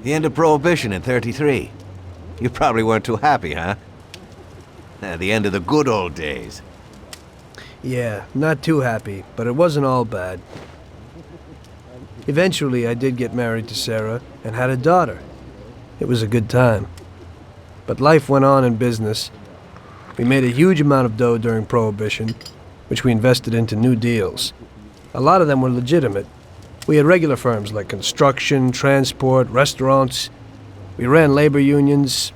The end of Prohibition in '33. You probably weren't too happy, huh? The end of the good old days. Yeah, not too happy, but it wasn't all bad. Eventually, I did get married to Sarah and had a daughter. It was a good time. But life went on in business. We made a huge amount of dough during Prohibition, which we invested into new deals. A lot of them were legitimate. We had regular firms like construction, transport, restaurants. We ran labor unions.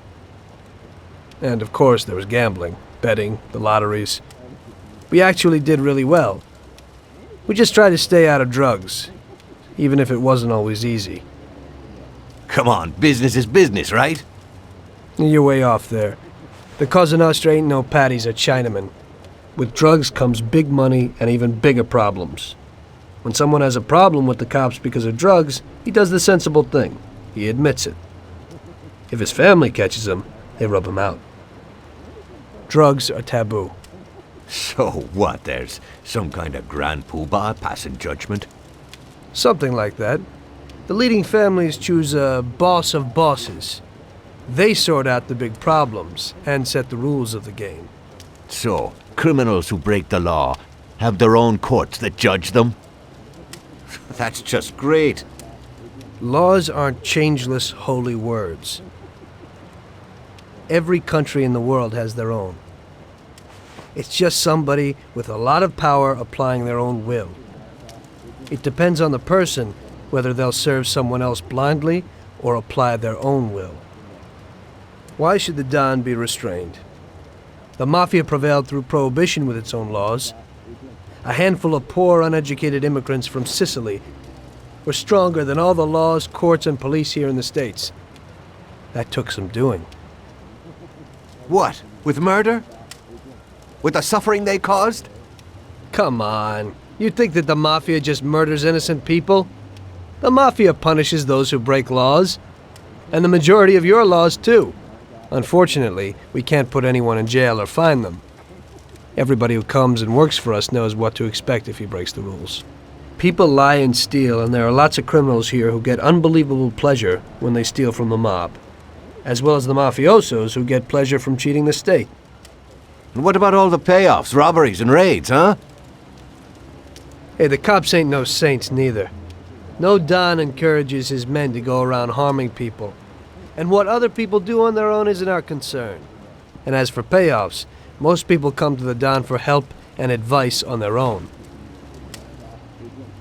And of course, there was gambling, betting, the lotteries. We actually did really well. We just tried to stay out of drugs, even if it wasn't always easy. Come on, business is business, right? You're way off there. The Cosa Nostra ain't no patties or Chinamen. With drugs comes big money and even bigger problems. When someone has a problem with the cops because of drugs, he does the sensible thing. He admits it. If his family catches him, they rub him out. Drugs are taboo. So what, there's some kind of grand poobah passing judgment? Something like that. The leading families choose a boss of bosses. They sort out the big problems and set the rules of the game. So, criminals who break the law have their own courts that judge them? That's just great. Laws aren't changeless holy words. Every country in the world has their own. It's just somebody with a lot of power applying their own will. It depends on the person whether they'll serve someone else blindly or apply their own will. Why should the Don be restrained? The Mafia prevailed through Prohibition with its own laws. A handful of poor, uneducated immigrants from Sicily were stronger than all the laws, courts, and police here in the States. That took some doing. What? With murder? With the suffering they caused? Come on. You think that the Mafia just murders innocent people? The Mafia punishes those who break laws. And the majority of your laws, too. Unfortunately, we can't put anyone in jail or fine them. Everybody who comes and works for us knows what to expect if he breaks the rules. People lie and steal, and there are lots of criminals here who get unbelievable pleasure when they steal from the mob, as well as the mafiosos who get pleasure from cheating the state. And what about all the payoffs, robberies, and raids, huh? Hey, the cops ain't no saints neither. No Don encourages his men to go around harming people. And what other people do on their own isn't our concern. And as for payoffs, most people come to the Don for help and advice on their own.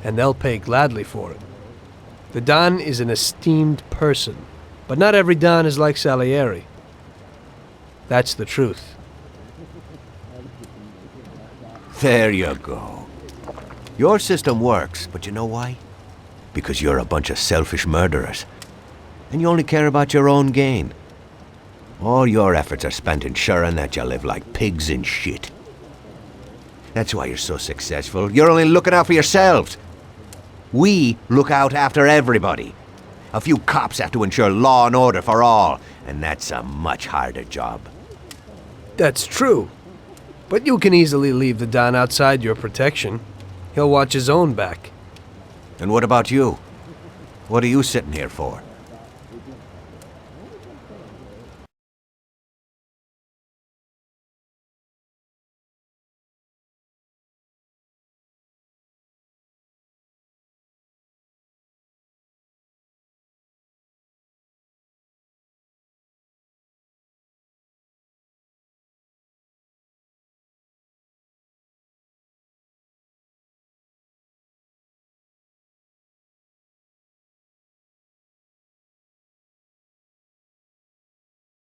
And they'll pay gladly for it. The Don is an esteemed person, but not every Don is like Salieri. That's the truth. There you go. Your system works, but you know why? Because you're a bunch of selfish murderers. And you only care about your own gain. All your efforts are spent ensuring that you live like pigs in shit. That's why you're so successful. You're only looking out for yourselves. We look out after everybody. A few cops have to ensure law and order for all, and that's a much harder job. That's true. But you can easily leave the Don outside your protection. He'll watch his own back. And what about you? What are you sitting here for?